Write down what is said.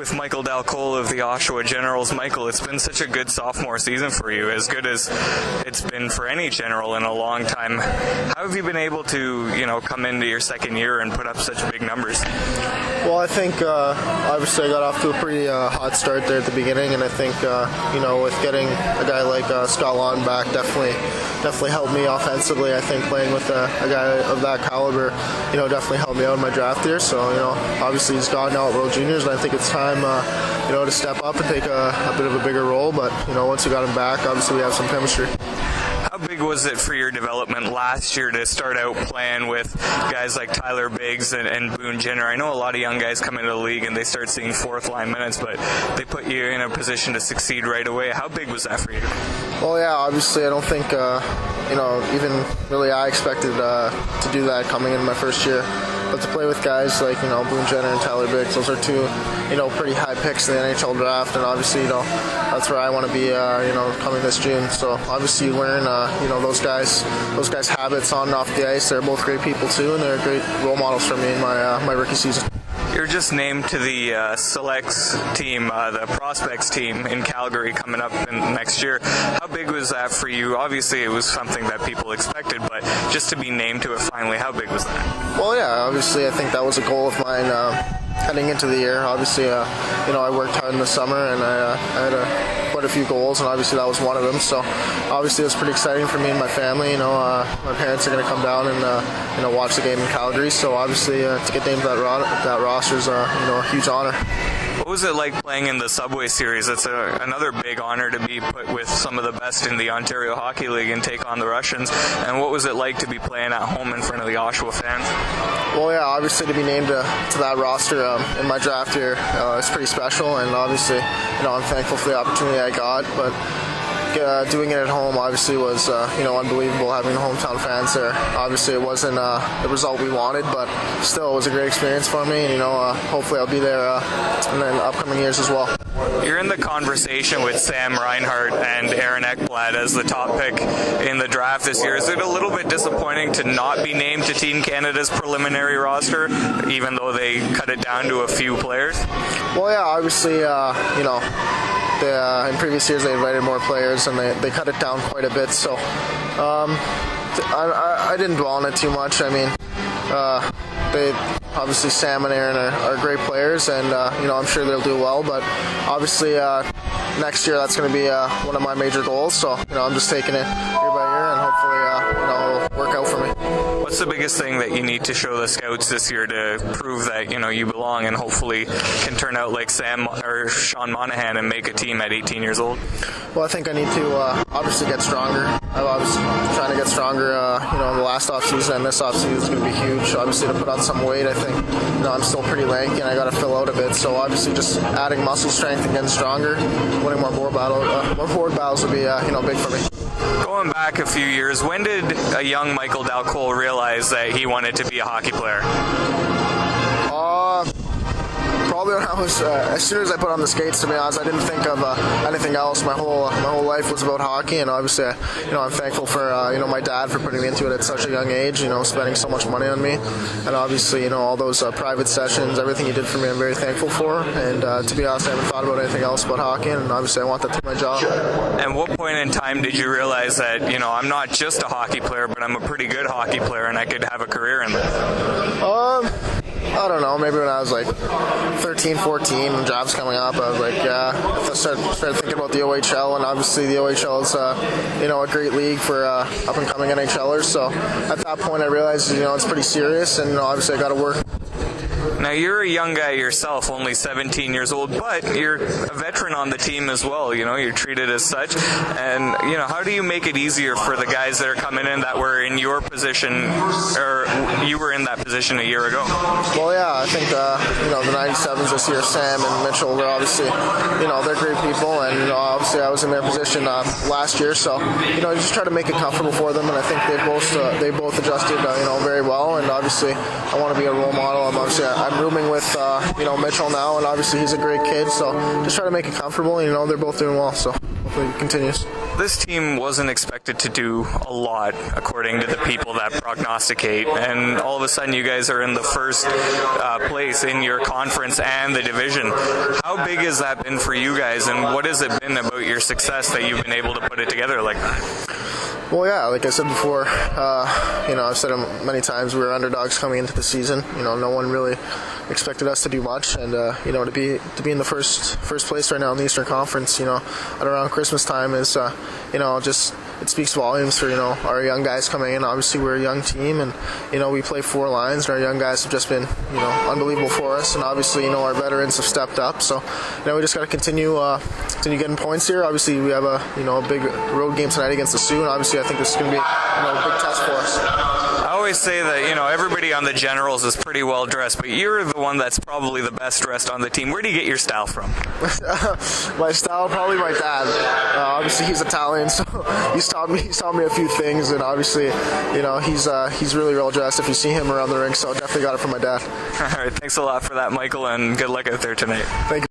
with Michael Dal Colle of the Oshawa Generals. Michael, it's been such a good sophomore season for you, as good as it's been for any general in a long time. How have you been able to, come into your second year and put up such big numbers? Well, I think obviously I got off to a pretty hot start there at the beginning, and I think with getting a guy like Scott Lawton back definitely helped me offensively. I think playing with a guy of that caliber, definitely helped me out in my draft year. So obviously he's gone now at World Juniors, and I think it's time to step up and take a bit of a bigger role. But once we got him back, obviously we have some chemistry. How big was it for your development last year to start out playing with guys like Tyler Biggs and Boone Jenner? I know a lot of young guys come into the league and they start seeing fourth line minutes, but they put you in a position to succeed right away. How big was that for you? Well, yeah, obviously I don't think, even really I expected to do that coming in my first year. But to play with guys like, Boone Jenner and Tyler Biggs, those are two, pretty high picks in the NHL draft, and obviously, that's where I want to be, coming this June. So obviously you learn, those guys' habits on and off the ice. They're both great people too, and they're great role models for me in my rookie season. You're just named to the selects team, the prospects team in Calgary coming up next year. How big was that for you? Obviously, it was something that people expected, but just to be named to it finally, how big was that? Well, yeah, obviously, I think that was a goal of mine heading into the year. Obviously, I worked hard in the summer, and I had quite a few goals, and obviously that was one of them. So obviously it was pretty exciting for me and my family. My parents are going to come down and watch the game in Calgary. So obviously to get named to that roster is a huge honor. What was it like playing in the Subway Series? It's another big honor to be put with some of the best in the Ontario Hockey League and take on the Russians. And what was it like to be playing at home in front of the Oshawa fans? Well, yeah, obviously to be named to that roster in my draft year is pretty special, and obviously, I'm thankful for the opportunity I got. But doing it at home obviously was unbelievable, having the hometown fans there. Obviously it wasn't the result we wanted, but still it was a great experience for me, and hopefully I'll be there in the upcoming years as well. You're in the conversation with Sam Reinhart and Aaron Ekblad as the top pick in the draft this year. Is it a little bit disappointing to not be named to Team Canada's preliminary roster, even though they cut it down to a few players? Well, yeah, obviously, in previous years they invited more players, and they cut it down quite a bit. So I didn't dwell on it too much. I mean, obviously Sam and Aaron are great players, and I'm sure they'll do well. But obviously next year that's going to be one of my major goals. So I'm just taking it year by year, and hopefully it'll work out for me. What's the biggest thing that you need to show the scouts this year to prove that you belong and hopefully can turn out like Sam or Sean Monahan and make a team at 18 years old? Well, I think I need to obviously get stronger. I'm obviously trying to get stronger in the last offseason, and this offseason is going to be huge. Obviously to put on some weight, I think I'm still pretty lanky and I got to fill out a bit. So obviously just adding muscle strength and getting stronger, winning more board battles would be big for me. Going back a few years, when did a young Michael Dal Colle realize that he wanted to be a hockey player? Probably when I was, as soon as I put on the skates, to be honest, I didn't think of anything else. My whole life was about hockey, and obviously, I'm thankful for, my dad for putting me into it at such a young age, spending so much money on me. And obviously, all those private sessions, everything he did for me, I'm very thankful for. And to be honest, I haven't thought about anything else but hockey, and obviously I want that to be my job. And what point in time did you realize that, I'm not just a hockey player, but I'm a pretty good hockey player and I could have a career in this? I don't know, maybe when I was like 13, 14, and jobs coming up, I was like, I started thinking about the OHL, and obviously the OHL is, a great league for up-and-coming NHLers, so at that point I realized, it's pretty serious, and obviously I got to work. Now, you're a young guy yourself, only 17 years old, but you're a veteran on the team as well. You're treated as such. And, how do you make it easier for the guys that are coming in that were in your position, or you were in that position a year ago? Well, yeah, I think, the 97s this year, Sam and Mitchell, they're obviously, they're great people. And, obviously I was in their position last year. So, you just try to make it comfortable for them. And I think they both adjusted, very well. And obviously I want to be a role model. I'm rooming with, Mitchell now, and obviously he's a great kid, so just try to make it comfortable, they're both doing well, so. hopefully it continues. This team wasn't expected to do a lot, according to the people that prognosticate, and all of a sudden you guys are in the first place in your conference and the division. How big has that been for you guys, and what has it been about your success that you've been able to put it together like that? Well, yeah, like I said before, I've said it many times, we were underdogs coming into the season. No one really expected us to do much, and to be in the first place right now in the Eastern Conference, at around Christmas time is, it speaks volumes for our young guys coming in. Obviously, we're a young team, and we play 4 lines, and our young guys have just been unbelievable for us. And obviously, our veterans have stepped up. So, we just got to continue getting points here. Obviously, we have a big road game tonight against the Sioux, and obviously, I think this is going to be a big test for us. I always say that everybody on the Generals is pretty well dressed, but you're the one that's probably the best dressed on the team. Where do you get your style from? My style, probably my dad. Obviously, he's Italian, so he's taught me a few things, and obviously, he's really well dressed if you see him around the rink. So definitely got it from my dad. All right, thanks a lot for that, Michael, and good luck out there tonight. Thank you.